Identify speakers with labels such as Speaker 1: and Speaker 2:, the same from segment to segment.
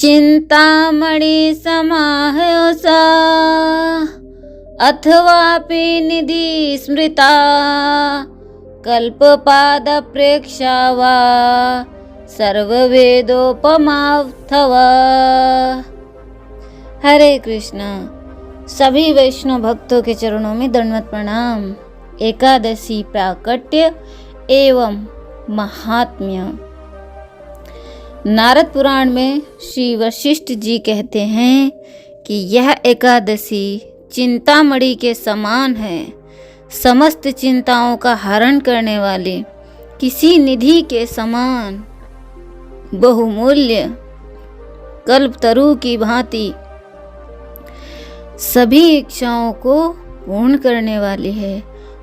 Speaker 1: चिंतामणि समाहयो सा अथवापि निधि स्मृता कल्पपाद प्रेक्षा वा सर्ववेदोपमाथवा। हरे कृष्ण। सभी वैष्णव भक्तों के चरणों में दंडवत प्रणाम। एकादशी प्राकट्य एवं महात्म्य। नारद पुराण में श्री वशिष्ठ जी कहते हैं कि यह एकादशी चिंतामणि के समान है। समस्त चिंताओं का हरण करने वाले किसी निधि के समान बहुमूल्य कल्पतरु की भांति सभी इच्छाओं को पूर्ण करने वाली है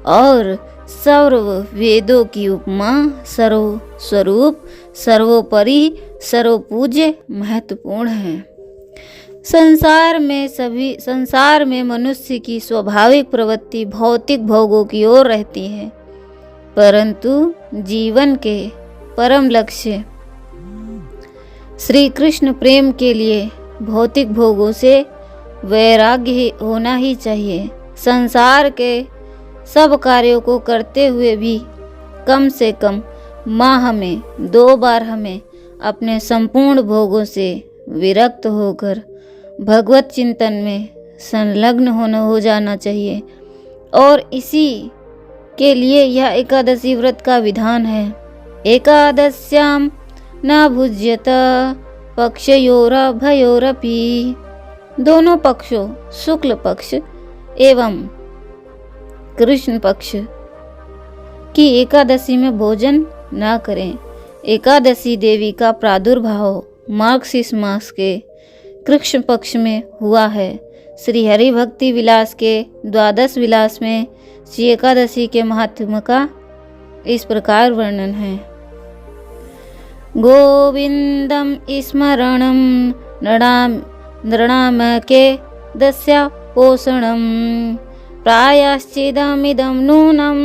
Speaker 1: और सर्व वेदों की उपमा सर्व स्वरूप सर्वोपरि सर्वपूज्य महत्वपूर्ण है। संसार में मनुष्य की स्वाभाविक प्रवृत्ति भौतिक भोगों की ओर रहती है, परंतु जीवन के परम लक्ष्य श्री कृष्ण प्रेम के लिए भौतिक भोगों से वैराग्य होना ही चाहिए। संसार के सब कार्यों को करते हुए भी कम से कम माह में 2 बार हमें अपने संपूर्ण भोगों से विरक्त होकर भगवत चिंतन में संलग्न हो जाना चाहिए और इसी के लिए यह एकादशी व्रत का विधान है। एकादश्याम न भुज्यत पक्षयोरभयोरपि। दोनों पक्षों शुक्ल पक्ष एवं कृष्ण पक्ष की एकादशी में भोजन न करें। एकादशी देवी का प्रादुर्भाव मार्गशीर्ष मास के कृष्ण पक्ष में हुआ है। श्री हरि भक्ति विलास के 12 विलास में श्री एकादशी के महात्म्य का इस प्रकार वर्णन है। गोविंदम स्मरणम नृणाम के दस्या पोषणम प्रायश्चिदमिदं नूनम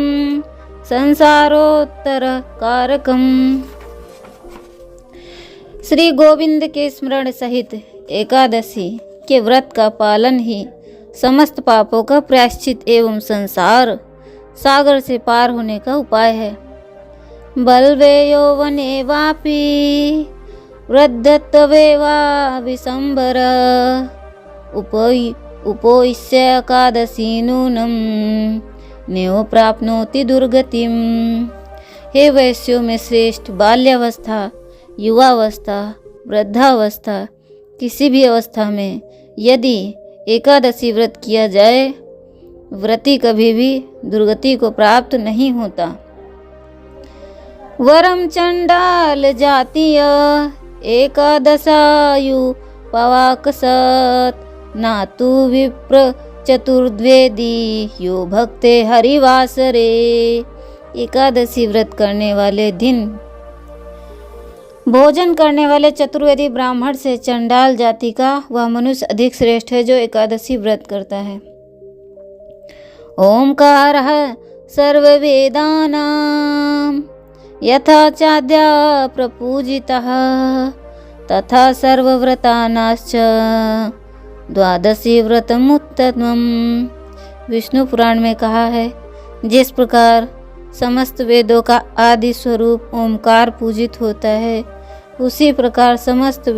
Speaker 1: संसारोत्तर कारकम। श्री गोविंद के स्मरण सहित एकादशी के व्रत का पालन ही समस्त पापों का प्रायश्चित एवं संसार सागर से पार होने का उपाय है। बलवे यौवने वापि वृद्धत्वे वा विशंबर उपोष्य एकादशी नूनम नेव प्राप्नोति दुर्गतिम। हे वैश्यों में श्रेष्ठ बाल्यावस्था, युवावस्था, वृद्धावस्था, किसी भी अवस्था में यदि एकादशी व्रत किया जाए, व्रती कभी भी दुर्गति को प्राप्त नहीं होता। वरम चंडाल जातीय एकादशायु पवाकसत नातु विप्र चतुर्द्वेदी यो भक्ते हरिवासरे। एकादशी व्रत करने वाले दिन भोजन करने वाले चतुर्वेदी ब्राह्मण से चंडाल जाति का वह मनुष्य अधिक श्रेष्ठ है जो एकादशी व्रत करता है। ओंकारः सर्ववेदानां यथा चाद्या प्रपूजितः तथा सर्वव्रतानाश्च द्वादशी व्रतमुत्तमम्। विष्णु पुराण में कहा है, जिस प्रकार समस्त वेदों का आदि स्वरूप ओंकार पूजित होता है, उसी प्रकार समस्त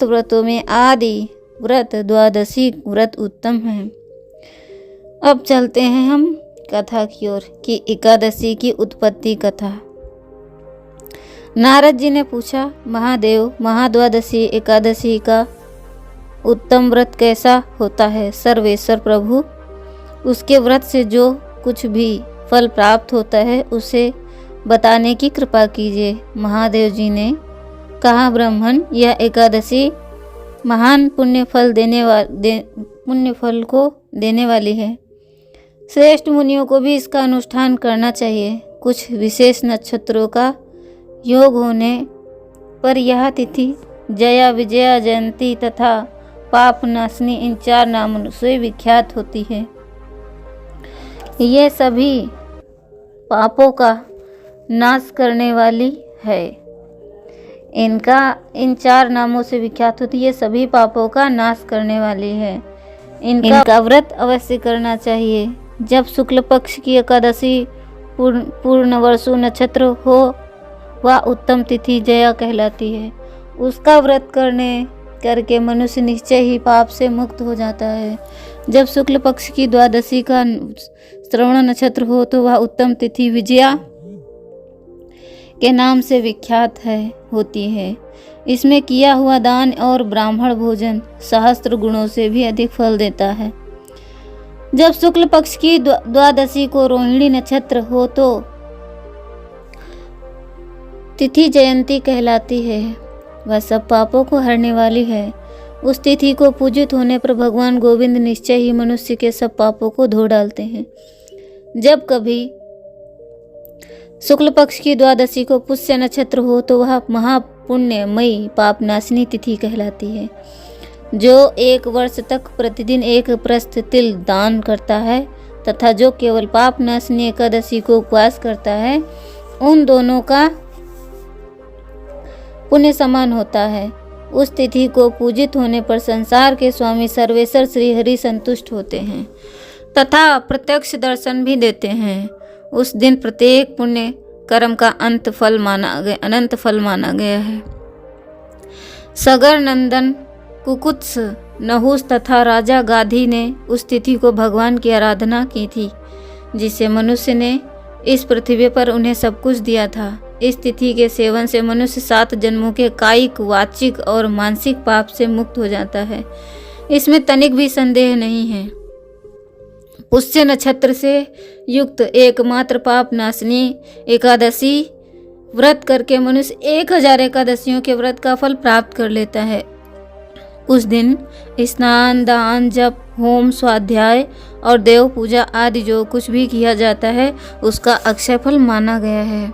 Speaker 1: व्रतों में आदि व्रत द्वादशी व्रत उत्तम है। अब चलते हैं हम कथा की ओर कि एकादशी की उत्पत्ति कथा। नारद जी ने पूछा, महादेव, महाद्वादशी एकादशी का उत्तम व्रत कैसा होता है? सर्वेश्वर प्रभु, उसके व्रत से जो कुछ भी फल प्राप्त होता है उसे बताने की कृपा कीजिए। महादेव जी ने कहा, ब्राह्मण, यह एकादशी महान पुण्य फल को देने वाली है। श्रेष्ठ मुनियों को भी इसका अनुष्ठान करना चाहिए। कुछ विशेष नक्षत्रों का योग होने पर यह तिथि जया, विजया, जयंती तथा पाप नाशनी इन 4 नामों से विख्यात होती है। ये सभी पापों का नाश करने वाली है। इनका इन 4 नामों से विख्यात होती है। सभी पापों का नाश करने वाली है। इनका व्रत अवश्य करना चाहिए। जब शुक्ल पक्ष की एकादशी पूर्ण वर्षु नक्षत्र हो वह उत्तम तिथि जया कहलाती है। उसका व्रत करके मनुष्य निश्चय ही पाप से मुक्त हो जाता है। जब शुक्ल पक्ष की द्वादशी का श्रवण नक्षत्र हो तो वह उत्तम तिथि विजया के नाम से विख्यात होती है। इसमें किया हुआ दान और ब्राह्मण भोजन सहस्त्र गुणों से भी अधिक फल देता है। जब शुक्ल पक्ष की द्वादशी को रोहिणी नक्षत्र हो तो तिथि जयंती कहलाती है। वह सब पापों को हरने वाली है। उस तिथि को पूजित होने पर भगवान गोविंद निश्चय ही मनुष्य के सब पापों को धो डालते हैं। जब कभी शुक्ल पक्ष की द्वादशी को पुष्य नक्षत्र हो तो वह महापुण्यमयी पापनाशिनी तिथि कहलाती है। जो 1 वर्ष तक प्रतिदिन 1 प्रस्थ तिल दान करता है तथा जो केवल पापनाशिनी एकादशी को उपवास करता है उन दोनों का पुण्य समान होता है। उस तिथि को पूजित होने पर संसार के स्वामी सर्वेश्वर श्री हरि संतुष्ट होते हैं तथा प्रत्यक्ष दर्शन भी देते हैं। उस दिन प्रत्येक पुण्य कर्म का अनंत फल माना गया है। सगर नंदन कुकुत्स नहुस तथा राजा गाधी ने उस तिथि को भगवान की आराधना की थी, जिससे मनुष्य ने इस पृथ्वी पर उन्हें सब कुछ दिया था। इस तिथि के सेवन से मनुष्य 7 जन्मों के कायिक, वाचिक और मानसिक पाप से मुक्त हो जाता है। इसमें तनिक भी संदेह नहीं है। पुष्य नक्षत्र से युक्त एकमात्र पाप नाशनी एकादशी व्रत करके मनुष्य 1000 एकादशियों के व्रत का फल प्राप्त कर लेता है। उस दिन स्नान, दान, जप, होम, स्वाध्याय और देव पूजा आदि जो कुछ भी किया जाता है उसका अक्षय फल माना गया है।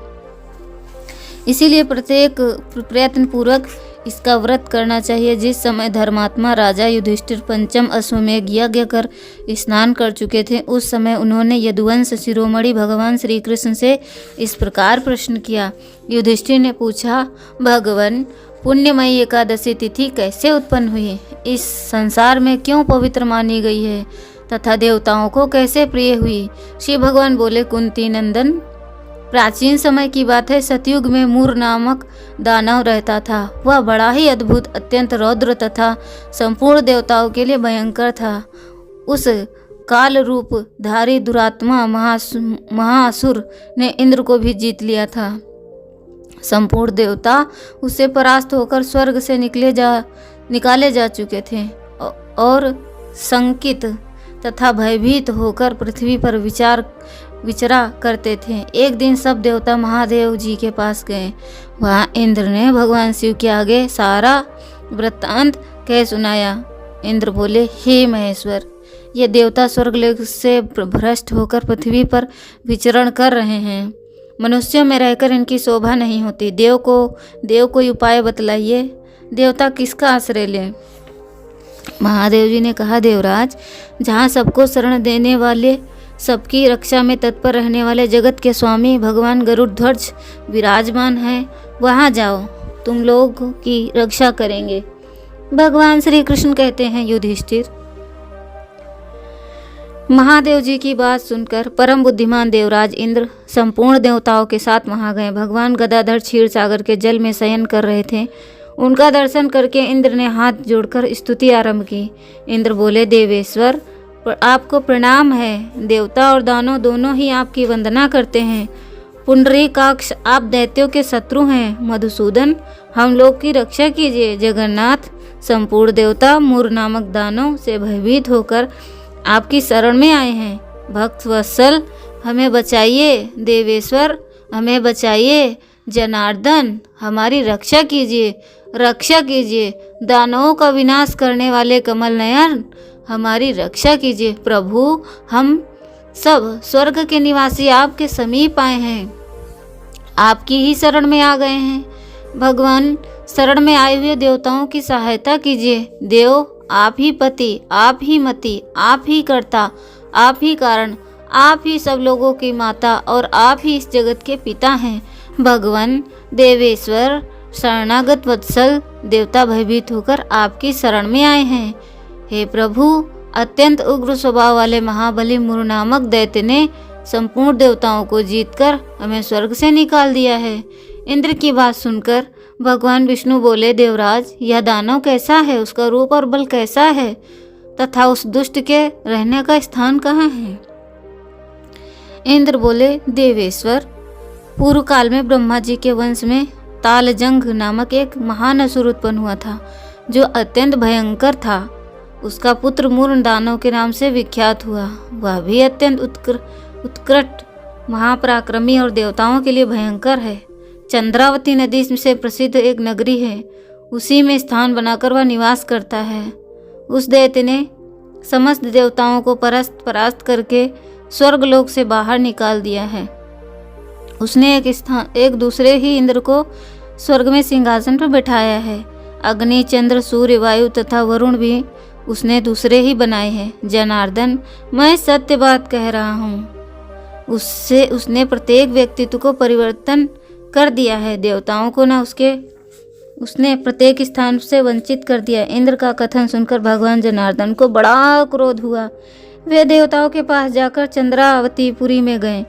Speaker 1: इसीलिए प्रत्येक प्रयत्न पूर्वक इसका व्रत करना चाहिए। जिस समय धर्मात्मा राजा युधिष्ठिर पंचम अश्वमेघ यज्ञ कर स्नान कर चुके थे उस समय उन्होंने यदुवंश शिरोमणि भगवान श्री कृष्ण से इस प्रकार प्रश्न किया। युधिष्ठिर ने पूछा, भगवान, पुण्यमयी एकादशी तिथि कैसे उत्पन्न हुई? इस संसार में क्यों पवित्र मानी गई है तथा देवताओं को कैसे प्रिय हुई? श्री भगवान बोले, कुंती नंदन, प्राचीन समय की बात है। सतयुग में मूर नामक दानव रहता था। वह बड़ा ही अद्भुत, अत्यंत रौद्र तथा संपूर्ण देवताओं के लिए भयंकर था। उस काल रूप धारी दुरात्मा महासुर ने इंद्र को भी जीत लिया था। संपूर्ण देवता उससे परास्त होकर स्वर्ग से निकाले जा चुके थे और शंकित तथा भयभीत होकर पृथ्वी पर विचरा करते थे। एक दिन सब देवता महादेव जी के पास गए। वहाँ इंद्र ने भगवान शिव के आगे सारा वृत्तांत कह सुनाया। इंद्र बोले, हे महेश्वर, ये देवता स्वर्गलोक से भ्रष्ट होकर पृथ्वी पर विचरण कर रहे हैं। मनुष्यों में रहकर इनकी शोभा नहीं होती। देव कोई उपाय बतलाइए। देवता किसका आश्रय लें? महादेव जी ने कहा, देवराज, जहाँ सबको शरण देने वाले, सबकी रक्षा में तत्पर रहने वाले जगत के स्वामी भगवान गरुड़ ध्वज विराजमान हैं, वहाँ जाओ, तुम लोग की रक्षा करेंगे। भगवान श्री कृष्ण कहते हैं, युधिष्ठिर, महादेव जी की बात सुनकर परम बुद्धिमान देवराज इंद्र संपूर्ण देवताओं के साथ वहाँ गए। भगवान गदाधर क्षीर सागर के जल में शयन कर रहे थे। उनका दर्शन करके इंद्र ने हाथ जोड़कर स्तुति आरंभ की। इंद्र बोले, देवेश्वर, आपको प्रणाम है। देवता और दानव दोनों ही आपकी वंदना करते हैं। पुंडरीकाक्ष, आप दैत्यों के शत्रु हैं। मधुसूदन, हम लोग की रक्षा कीजिए। जगन्नाथ, संपूर्ण देवता मूर नामक दानव से भयभीत होकर आपकी शरण में आए हैं। भक्त वत्सल, हमें बचाइए। देवेश्वर, हमें बचाइए। जनार्दन, हमारी रक्षा कीजिए, रक्षा कीजिए। दानवों का विनाश करने वाले कमल नयन, हमारी रक्षा कीजिए। प्रभु, हम सब स्वर्ग के निवासी आपके समीप आए हैं, आपकी ही शरण में आ गए हैं। भगवान, शरण में आए हुए देवताओं की सहायता कीजिए। देव, आप ही पति, आप ही मति, आप ही कर्ता, आप ही कारण, आप ही सब लोगों की माता और आप ही इस जगत के पिता हैं। भगवान, देवेश्वर, शरणागत वत्सल देवता भयभीत होकर आपकी शरण में आए हैं। हे प्रभु, अत्यंत उग्र स्वभाव वाले महाबली मुरु नामक दैत्य ने संपूर्ण देवताओं को जीतकर हमें स्वर्ग से निकाल दिया है। इंद्र की बात सुनकर भगवान विष्णु बोले, देवराज, यह दानव कैसा है, उसका रूप और बल कैसा है तथा उस दुष्ट के रहने का स्थान कहाँ है? इंद्र बोले, देवेश्वर, पूर्व काल में ब्रह्मा जी के वंश में तालजंग नामक एक महान असुर उत्पन्न हुआ था, जो अत्यंत भयंकर था। उसका पुत्र मूर्ण दानव के नाम से विख्यात हुआ। वह भी अत्यंत उत्कृष्ट महापराक्रमी और देवताओं के लिए भयंकर है। चंद्रावती नदी से प्रसिद्ध एक नगरी है, उसी में स्थान बनाकर वह निवास करता है। उस दैत्य ने समस्त देवताओं को परास्त करके स्वर्गलोक से बाहर निकाल दिया है। उसने एक दूसरे ही इंद्र को स्वर्ग में सिंहासन पर बैठाया है। अग्नि, चंद्र, सूर्य, वायु तथा वरुण भी उसने दूसरे ही बनाए हैं। जनार्दन, मैं सत्य बात कह रहा हूँ। उसने प्रत्येक व्यक्तित्व को परिवर्तन कर दिया है। देवताओं को ना उसने प्रत्येक स्थान से वंचित कर दिया। इंद्र का कथन सुनकर भगवान जनार्दन को बड़ा क्रोध हुआ। वे देवताओं के पास जाकर चंद्रावतीपुरी में गए।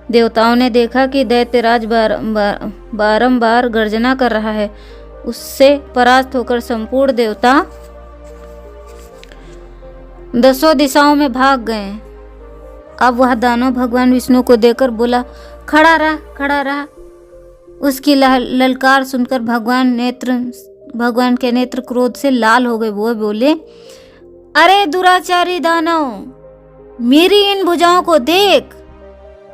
Speaker 1: देवताओं ने देखा कि दैत्यराज बारंबार गर्जना कर रहा है। उससे परास्त होकर संपूर्ण देवता दसों दिशाओं में भाग गए। अब वह दानव भगवान विष्णु को देखकर बोला, खड़ा रहा, खड़ा रहा। उसकी ललकार सुनकर भगवान के नेत्र क्रोध से लाल हो गए। वो बोले, अरे दुराचारी दानव, मेरी इन भुजाओं को देख।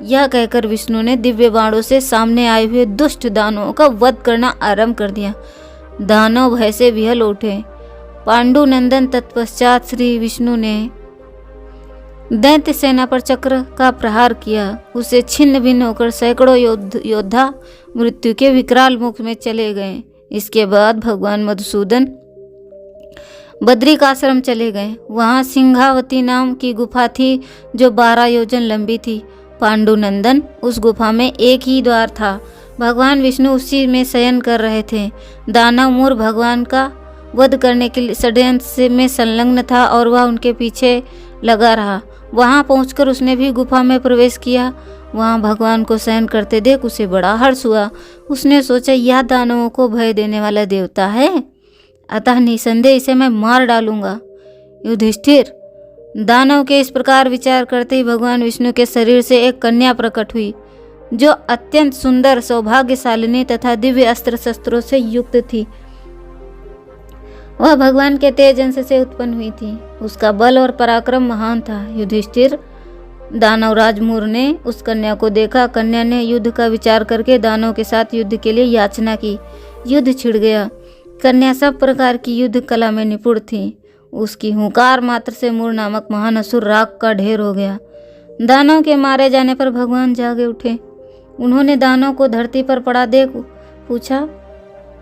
Speaker 1: यह कहकर विष्णु ने दिव्य बाणों से सामने आए हुए दुष्ट दानवों का वध करना आरंभ कर दिया। दानव भय से विहल उठे। पांडु नंदन तत्पश्चात श्री विष्णु ने दैत्य सेना पर चक्र का प्रहार किया। उसे छिन्न भिन्न होकर सैकड़ों योद्धा मृत्यु के विकराल मुख में चले गए। इसके बाद भगवान मधुसूदन बद्रिकाश्रम चले गए। वहाँ सिंहावती नाम की गुफा थी जो 12 योजन लंबी थी। पांडुनंदन, उस गुफा में एक ही द्वार था। भगवान विष्णु उसी में शयन कर रहे थे। दानव मूर भगवान का वध करने के लिए षड्यंत्र में संलग्न था और वह उनके पीछे लगा रहा। वहां पहुंचकर उसने भी गुफा में प्रवेश किया। वहां भगवान को शयन करते देख उसे बड़ा हर्ष हुआ। उसने सोचा, यह दानवों को भय देने वाला देवता है, अतः निसंदेह इसे मैं मार डालूंगा। युधिष्ठिर, दानव के इस प्रकार विचार करते ही भगवान विष्णु के शरीर से एक कन्या प्रकट हुई, जो अत्यंत सुंदर, सौभाग्यशालिनी तथा दिव्य अस्त्र शस्त्रों से युक्त थी। वह भगवान के तेज अंश से उत्पन्न हुई थी। उसका बल और पराक्रम महान था। युधिष्ठिर, दानवराज मूर ने उस कन्या को देखा। कन्या ने युद्ध का विचार करके दानव के साथ युद्ध के लिए याचना की। युद्ध छिड़ गया। कन्या सब प्रकार की युद्ध कला में निपुण थी। उसकी हुंकार मात्र से मूर नामक महान असुर राख का ढेर हो गया। दानव के मारे जाने पर भगवान जागे उठे। उन्होंने दानव को धरती पर पड़ा देख पूछा,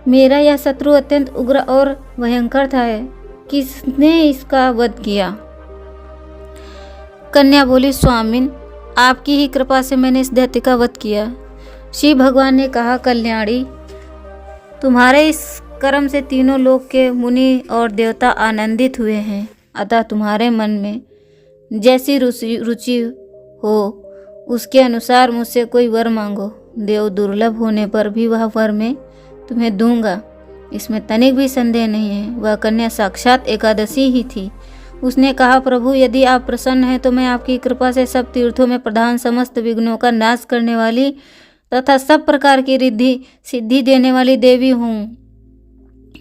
Speaker 1: मेरा यह शत्रु अत्यंत उग्र और भयंकर था, किसने इसका वध किया? कन्या बोली, स्वामिन, आपकी ही कृपा से मैंने इस दैत्य का वध किया। शिव भगवान ने कहा, कल्याणी, तुम्हारे इस कर्म से तीनों लोक के मुनि और देवता आनंदित हुए हैं। अतः तुम्हारे मन में जैसी रुचि हो उसके अनुसार मुझसे कोई वर मांगो। देव दुर्लभ होने पर भी वह वर मैं तुम्हें दूंगा, इसमें तनिक भी संदेह नहीं है। वह कन्या साक्षात एकादशी ही थी। उसने कहा, प्रभु, यदि आप प्रसन्न हैं तो मैं आपकी कृपा से सब तीर्थों में प्रधान, समस्त विघ्नों का नाश करने वाली तथा सब प्रकार की रिद्धि सिद्धि देने वाली देवी हूँ।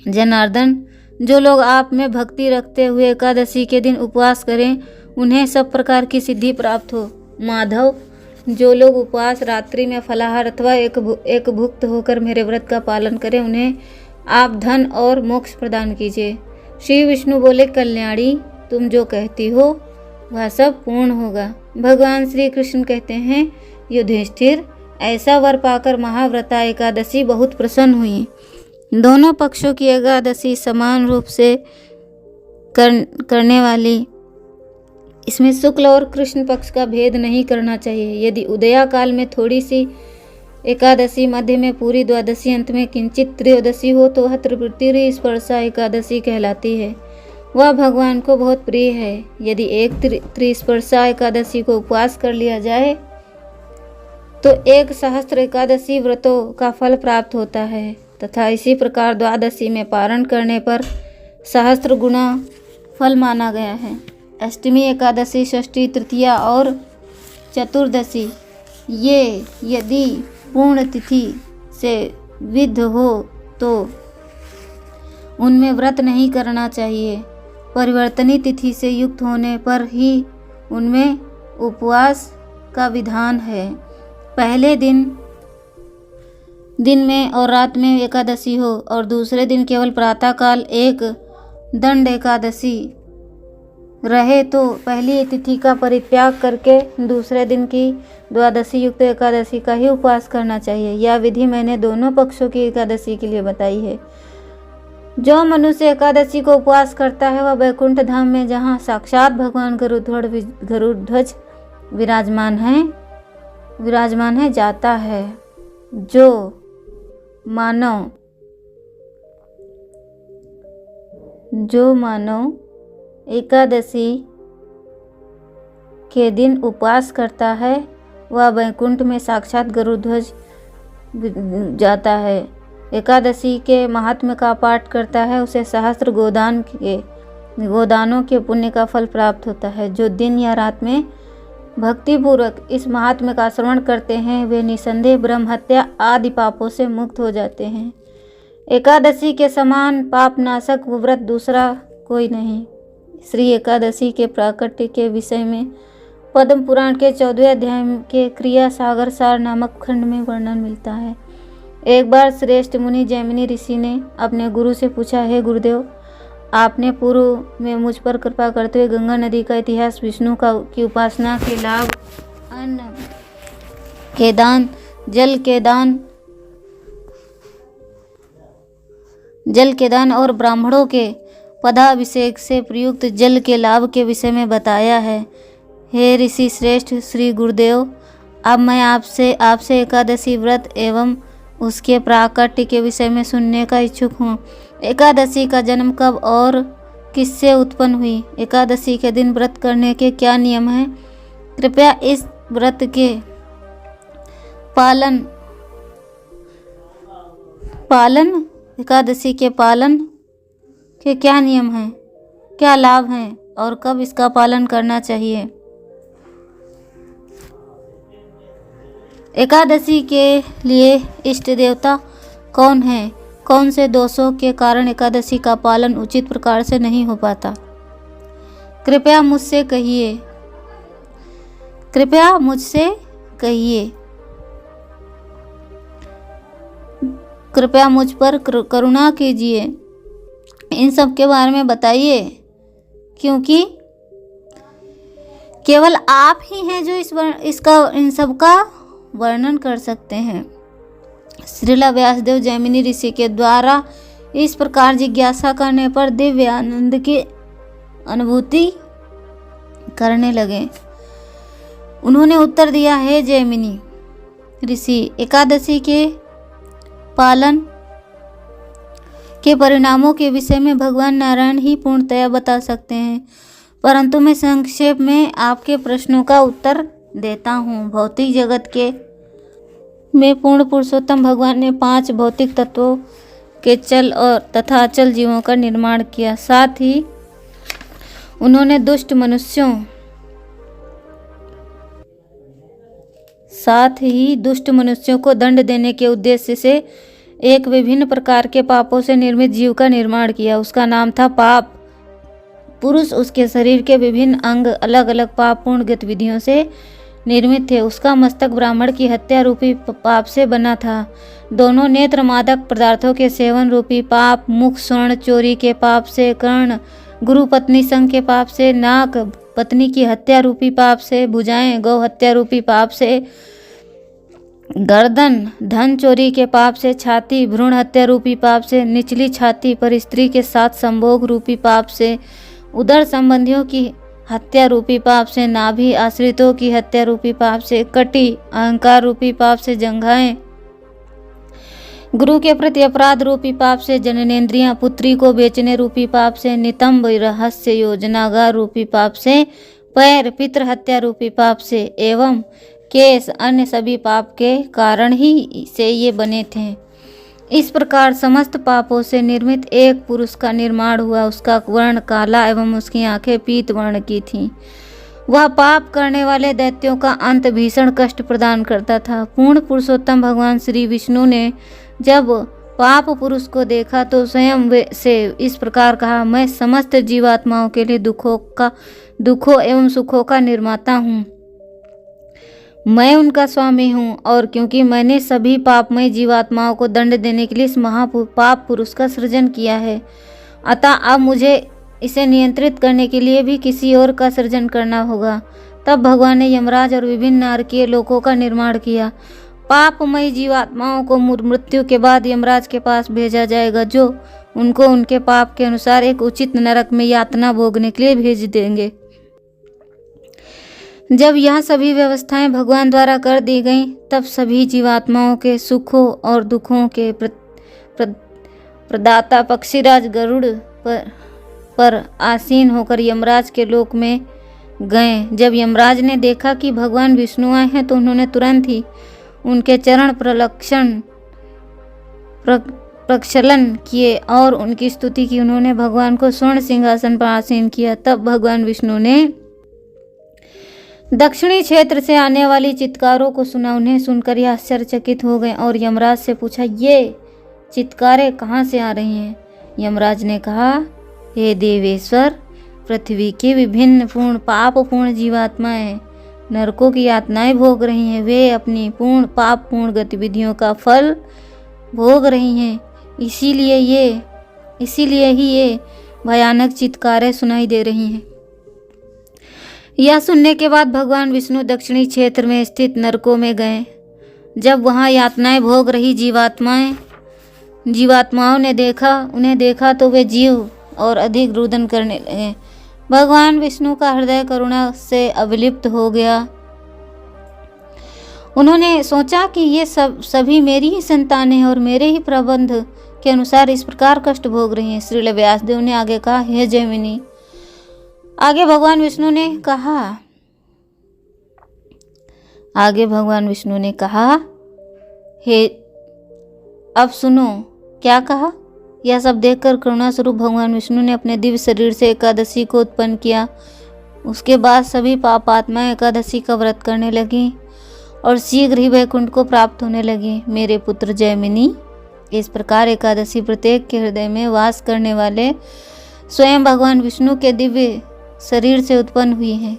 Speaker 1: जनार्दन, जो लोग आप में भक्ति रखते हुए एकादशी के दिन उपवास करें उन्हें सब प्रकार की सिद्धि प्राप्त हो। माधव, जो लोग उपवास, रात्रि में फलाहार अथवा एक भुक्त होकर मेरे व्रत का पालन करें उन्हें आप धन और मोक्ष प्रदान कीजिए। श्री विष्णु बोले, कल्याणी, तुम जो कहती हो वह सब पूर्ण होगा। भगवान श्री कृष्ण कहते हैं, युधिष्ठिर, ऐसा वर पाकर महाव्रता एकादशी बहुत प्रसन्न हुई। दोनों पक्षों की एकादशी समान रूप से करने वाली, इसमें शुक्ल और कृष्ण पक्ष का भेद नहीं करना चाहिए। यदि उदया काल में थोड़ी सी एकादशी मध्य में पूरी, द्वादशी अंत में किंचित, त्रयोदशी हो तो वह त्रिस्पर्शा एकादशी कहलाती है। वह भगवान को बहुत प्रिय है। यदि एक त्रिस्पर्शा एकादशी को उपवास कर लिया जाए तो 1 सहस्त्र एकादशी व्रतों का फल प्राप्त होता है, तथा इसी प्रकार द्वादशी में पारण करने पर सहस्त्र गुना फल माना गया है। अष्टमी, एकादशी, षष्ठी, तृतीया और चतुर्दशी ये यदि पूर्ण तिथि से विद्ध हो तो उनमें व्रत नहीं करना चाहिए। परिवर्तनी तिथि से युक्त होने पर ही उनमें उपवास का विधान है। पहले दिन में और रात में एकादशी हो और दूसरे दिन केवल प्रातःकाल एक दंड एकादशी रहे तो पहली तिथि का परित्याग करके दूसरे दिन की द्वादशी युक्त एकादशी का ही उपवास करना चाहिए। यह विधि मैंने दोनों पक्षों की एकादशी के लिए बताई है। जो मनुष्य एकादशी को उपवास करता है वह वैकुंठ धाम में, जहाँ साक्षात भगवान गरुड़ध्वज विराजमान है जाता है। जो मानव एकादशी के दिन उपवास करता है वह वैकुंठ में साक्षात गरुड़ध्वज जाता है। एकादशी के महात्म्य का पाठ करता है उसे सहस्त्र गोदानों के पुण्य का फल प्राप्त होता है। जो दिन या रात में भक्तिपूर्वक इस महात्म्य का श्रवण करते हैं वे निसंदेह ब्रह्म हत्या आदि पापों से मुक्त हो जाते हैं। एकादशी के समान पापनाशक व्रत दूसरा कोई नहीं। श्री एकादशी के प्राकट्य के विषय में पद्म पुराण के 14वें अध्याय के क्रिया सागर सार नामक खंड में वर्णन मिलता है। एक बार श्रेष्ठ मुनि जैमिनी ऋषि ने अपने गुरु से पूछा, हे गुरुदेव, आपने पूर्व में मुझ पर कृपा करते हुए गंगा नदी का इतिहास, विष्णु की उपासना के लाभ, अन्न के दान, जल के दान और ब्राह्मणों के पदाभिषेक से प्रयुक्त जल के लाभ के विषय में बताया है। हे ऋषि श्रेष्ठ श्री गुरुदेव, अब मैं आपसे एकादशी व्रत एवं उसके प्राकट्य के विषय में सुनने का इच्छुक हूँ। एकादशी का जन्म कब और किससे उत्पन्न हुई? एकादशी के दिन व्रत करने के क्या नियम हैं? कृपया इस व्रत के एकादशी के पालन के क्या नियम हैं, क्या लाभ हैं और कब इसका पालन करना चाहिए? एकादशी के लिए इष्ट देवता कौन है? कौन से दोषों के कारण एकादशी का पालन उचित प्रकार से नहीं हो पाता? कृपया मुझसे कहिए। कृपया मुझ पर करुणा कीजिए। इन सब के बारे में बताइए, क्योंकि केवल आप ही हैं जो इन सब का वर्णन कर सकते हैं। श्रील व्यासदेव जैमिनी ऋषि के द्वारा इस प्रकार जिज्ञासा करने पर दिव्य आनंद की अनुभूति करने लगे। उन्होंने उत्तर दिया, हे जैमिनी ऋषि, एकादशी के पालन के परिणामों के विषय में भगवान नारायण ही पूर्णतया बता सकते हैं, परंतु मैं संक्षेप में आपके प्रश्नों का उत्तर देता हूँ। भौतिक जगत में पूर्ण पुरुषोत्तम भगवान ने 5 भौतिक तत्वों के चल और तथा अचल जीवों का निर्माण किया। साथ ही उन्होंने दुष्ट मनुष्यों को दंड देने के उद्देश्य से एक विभिन्न प्रकार के पापों से निर्मित जीव का निर्माण किया। उसका नाम था पाप पुरुष। उसके शरीर के विभिन्न अंग अलग अलग पापपूर्ण गतिविधियों से निर्मित थे। उसका मस्तक ब्राह्मण की हत्या रूपी पाप से बना था। दोनों नेत्र मादक पदार्थों के सेवन रूपी पाप, मुख स्वर्ण चोरी के पाप से, कर्ण गुरु पत्नी संग के पाप से, नाक पत्नी की हत्या रूपी पाप से, भुजाएं गौ हत्या रूपी पाप से, गर्दन धन चोरी के पाप से, छाती भ्रूण हत्या रूपी पाप से, निचली छाती पर स्त्री के साथ संभोग रूपी पाप से, उदर संबंधियों की हत्या रूपी पाप से, नाभि आश्रितों की हत्या रूपी पाप से, कटी अहंकार रूपी पाप से, जंघाएं गुरु के प्रति अपराध रूपी पाप से, जननेन्द्रियां पुत्री को बेचने रूपी पाप से, नितंब रहस्य योजनागार रूपी पाप से, पैर पितृ हत्या रूपी पाप से एवं केस अन्य सभी पाप के कारण ही से ये बने थे। इस प्रकार समस्त पापों से निर्मित एक पुरुष का निर्माण हुआ। उसका वर्ण काला एवं उसकी आंखें पीत वर्ण की थीं। वह पाप करने वाले दैत्यों का अंत भीषण कष्ट प्रदान करता था। पूर्ण पुरुषोत्तम भगवान श्री विष्णु ने जब पाप पुरुष को देखा तो स्वयं से इस प्रकार कहा, मैं समस्त जीवात्माओं के लिए दुखों एवं सुखों का निर्माता हूँ। मैं उनका स्वामी हूँ और क्योंकि मैंने सभी पापमय जीवात्माओं को दंड देने के लिए इस महापाप पुरुष का सृजन किया है, अतः अब मुझे इसे नियंत्रित करने के लिए भी किसी और का सृजन करना होगा। तब भगवान ने यमराज और विभिन्न नारकीय लोकों का निर्माण किया। पापमय जीवात्माओं को मृत्यु के बाद यमराज के पास भेजा जाएगा, जो उनको उनके पाप के अनुसार एक उचित नरक में यातना भोगने के लिए भेज देंगे। जब यह सभी व्यवस्थाएं भगवान द्वारा कर दी गईं, तब सभी जीवात्माओं के सुखों और दुखों के प्रदाता पक्षीराज गरुड़ पर आसीन होकर यमराज के लोक में गए। जब यमराज ने देखा कि भगवान विष्णु आए हैं तो उन्होंने तुरंत ही उनके चरण प्रक्षालन किए और उनकी स्तुति की। उन्होंने भगवान को स्वर्ण सिंहासन पर आसीन किया। तब भगवान विष्णु ने दक्षिणी क्षेत्र से आने वाली चित्कारों को सुना। उन्हें सुनकर यह आश्चर्यचकित हो गए और यमराज से पूछा, ये चित्कारें कहाँ से आ रही हैं? यमराज ने कहा, हे देवेश्वर, पृथ्वी की विभिन्न पूर्ण पाप पूर्ण जीवात्माएं नरकों की यातनाएं भोग रही हैं। वे अपनी पूर्ण पाप पूर्ण गतिविधियों का फल भोग रही हैं। इसीलिए ही ये भयानक चित्कारें सुनाई दे रही हैं। यह सुनने के बाद भगवान विष्णु दक्षिणी क्षेत्र में स्थित नरकों में गए। जब वहाँ यातनाएं भोग रही जीवात्माओं ने उन्हें देखा तो वे जीव और अधिक रुदन करने लगे। भगवान विष्णु का हृदय करुणा से अविलिप्त हो गया। उन्होंने सोचा कि ये सभी मेरी ही संतानें हैं और मेरे ही प्रबंध के अनुसार इस प्रकार कष्ट भोग रही हैं। श्रील व्यासदेव ने आगे कहा, हे जैमिनी, आगे भगवान विष्णु ने कहा, हे अब सुनो क्या कहा। यह सब देखकर करुणा स्वरूप भगवान विष्णु ने अपने दिव्य शरीर से एकादशी को उत्पन्न किया। उसके बाद सभी पापात्माएं एकादशी का व्रत करने लगी और शीघ्र ही वैकुंठ को प्राप्त होने लगी। मेरे पुत्र जैमिनी, इस प्रकार एकादशी प्रत्येक के हृदय में वास करने वाले स्वयं भगवान विष्णु के दिव्य शरीर से उत्पन्न हुई है।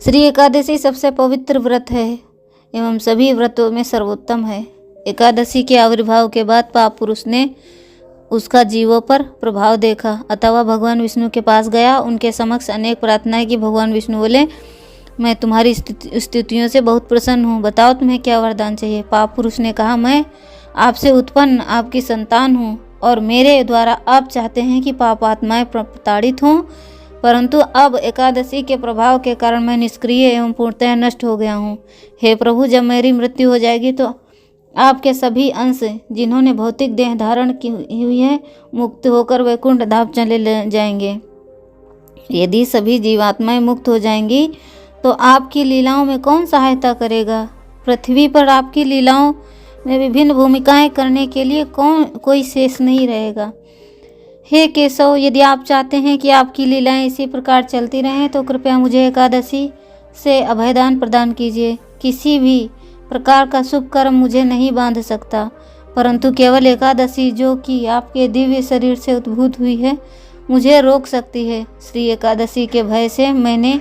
Speaker 1: श्री एकादशी सबसे पवित्र व्रत है एवं सभी व्रतों में सर्वोत्तम है। एकादशी के आविर्भाव के बाद पाप पुरुष ने उसका जीवों पर प्रभाव देखा, अतः वह भगवान विष्णु के पास गया। उनके समक्ष अनेक प्रार्थनाएं की। भगवान विष्णु बोले, मैं तुम्हारी स्तुतियों से बहुत प्रसन्न हूँ, बताओ तुम्हें क्या वरदान चाहिए। पाप पुरुष ने कहा, मैं आपसे उत्पन्न आपकी संतान हूँ और मेरे द्वारा आप चाहते हैं कि पापात्माएं प्रताड़ित हों, परंतु अब एकादशी के प्रभाव के कारण मैं निष्क्रिय एवं पूर्णतः नष्ट हो गया हूँ। हे प्रभु, जब मेरी मृत्यु हो जाएगी तो आपके सभी अंश जिन्होंने भौतिक देह धारण की हुई है मुक्त होकर वैकुंठ धाम चले जाएंगे। यदि सभी जीवात्माएं मुक्त हो जाएंगी तो आपकी लीलाओं में कौन सहायता करेगा? पृथ्वी पर आपकी लीलाओं में विभिन्न भूमिकाएं करने के लिए कोई शेष नहीं रहेगा। हे केशव, यदि आप चाहते हैं कि आपकी लीलाएं इसी प्रकार चलती रहें तो कृपया मुझे एकादशी से अभयदान प्रदान कीजिए। किसी भी प्रकार का शुभ कर्म मुझे नहीं बांध सकता, परंतु केवल एकादशी, जो कि आपके दिव्य शरीर से उद्भूत हुई है, मुझे रोक सकती है। श्री एकादशी के भय से मैंने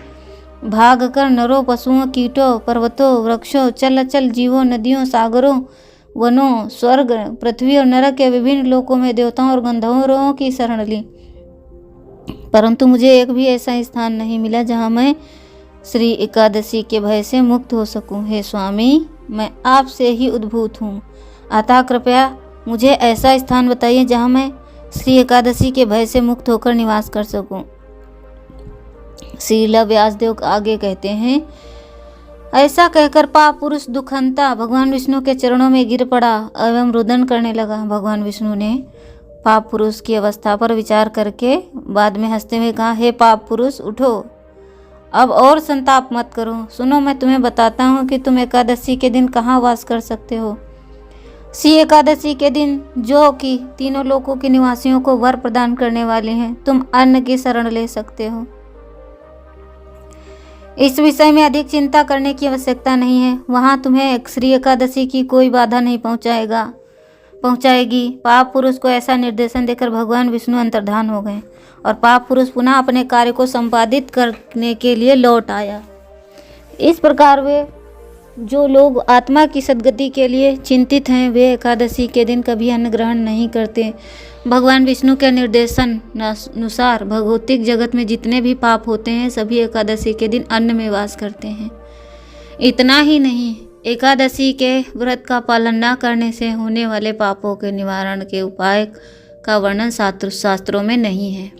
Speaker 1: भागकर नरों, पशुओं, कीटों, पर्वतों, वृक्षों, चल जीवों, नदियों, सागरों, वनों, स्वर्ग, पृथ्वी और नरक के विभिन्न लोकों में देवताओं और गंधर्वों की शरण ली, परंतु मुझे एक भी ऐसा स्थान नहीं मिला जहाँ मैं श्री एकादशी के भय से मुक्त हो सकूं। हे स्वामी, मैं आपसे ही उद्भूत हूँ, अतः कृपया मुझे ऐसा स्थान बताइए जहाँ मैं श्री एकादशी के भय से मुक्त होकर निवास कर सकूं। श्रील व्यासदेव आगे कहते हैं, ऐसा कहकर पाप पुरुष दुखंता भगवान विष्णु के चरणों में गिर पड़ा एवं रुदन करने लगा। भगवान विष्णु ने पाप पुरुष की अवस्था पर विचार करके बाद में हंसते हुए कहा, हे पाप पुरुष, उठो, अब और संताप मत करो। सुनो, मैं तुम्हें बताता हूँ कि तुम एकादशी के दिन कहाँ वास कर सकते हो। सी एकादशी के दिन, जो कि तीनों लोकों के निवासियों को वर प्रदान करने वाले हैं, तुम अन्न की शरण ले सकते हो। इस विषय में अधिक चिंता करने की आवश्यकता नहीं है। वहाँ तुम्हें श्री एकादशी की कोई बाधा नहीं पहुँचाएगी। पाप पुरुष को ऐसा निर्देशन देकर भगवान विष्णु अंतर्धान हो गए और पाप पुरुष पुनः अपने कार्य को संपादित करने के लिए लौट आया। इस प्रकार वे जो लोग आत्मा की सद्गति के लिए चिंतित हैं, वे एकादशी के दिन कभी अन्न ग्रहण नहीं करते। भगवान विष्णु के निर्देशन अनुसार भौतिक जगत में जितने भी पाप होते हैं, सभी एकादशी के दिन अन्न में वास करते हैं। इतना ही नहीं, एकादशी के व्रत का पालन न करने से होने वाले पापों के निवारण के उपाय का वर्णन शास्त्रों में नहीं है।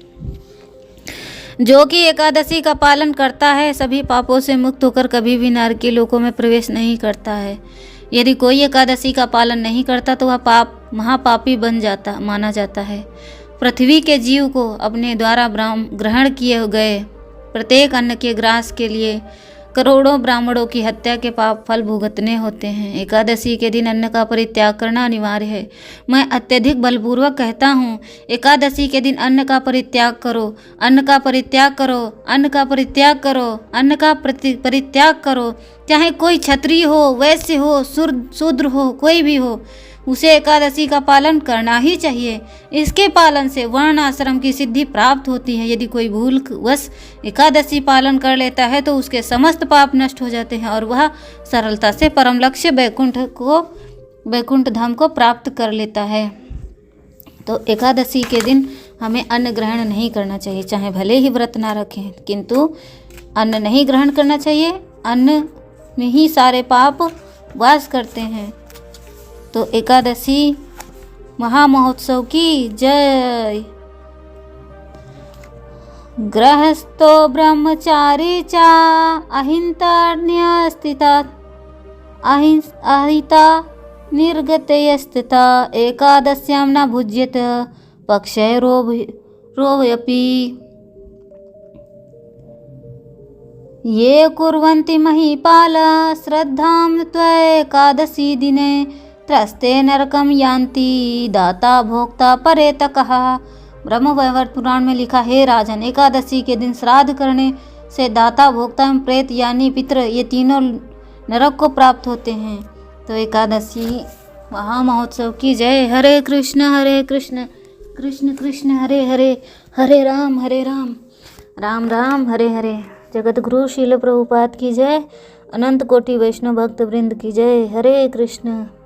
Speaker 1: जो कि एकादशी का पालन करता है, सभी पापों से मुक्त होकर कभी भी नरक के लोकों में प्रवेश नहीं करता है। यदि कोई एकादशी का पालन नहीं करता तो वह महापापी माना जाता है। पृथ्वी के जीव को अपने द्वारा ग्रहण किए गए प्रत्येक अन्न के ग्रास के लिए करोड़ों ब्राह्मणों की हत्या के पाप फल भुगतने होते हैं। एकादशी के दिन अन्न का परित्याग करना अनिवार्य है। मैं अत्यधिक बलपूर्वक कहता हूँ, एकादशी के दिन अन्न का परित्याग करो, अन्न का परित्याग करो, अन्न का परित्याग करो, अन्न का परित्याग करो। चाहे कोई क्षत्रिय हो, वैश्य हो, शूद्र हो, कोई भी हो, उसे एकादशी का पालन करना ही चाहिए। इसके पालन से वर्ण आश्रम की सिद्धि प्राप्त होती है। यदि कोई भूलवश एकादशी पालन कर लेता है तो उसके समस्त पाप नष्ट हो जाते हैं और वह सरलता से परम लक्ष्य वैकुंठ धाम को प्राप्त कर लेता है। तो एकादशी के दिन हमें अन्न ग्रहण नहीं करना चाहिए, चाहे भले ही व्रत ना रखें, किंतु अन्न नहीं ग्रहण करना चाहिए। अन्न में ही सारे पाप वास करते हैं। तो एकादशी महामहोत्सव की जय। गृहस्थो ब्रह्मचारी चा अहिंसा निर्गतयस्थिता एकादश्यां न भुज्यत पक्षैरोभयपि ये कुर्वन्ति महीपाल श्रद्धां त्वएकादशी दिने त्रस्ते नरकम यान्ति दाता भोक्ता परेतकः। ब्रह्मवैवर्त पुराण में लिखा, हे राजन, एकादशी के दिन श्राद्ध करने से दाता, भोक्ता एवं प्रेत यानी पितृ, ये तीनों नरक को प्राप्त होते हैं। तो एकादशी महामहोत्सव की जय। हरे कृष्ण कृष्ण कृष्ण हरे हरे, हरे राम राम राम हरे हरे। जगत गुरु शील प्रभुपाद की जय। अनंत कोटि वैष्णव भक्त वृंद की जय। हरे कृष्ण।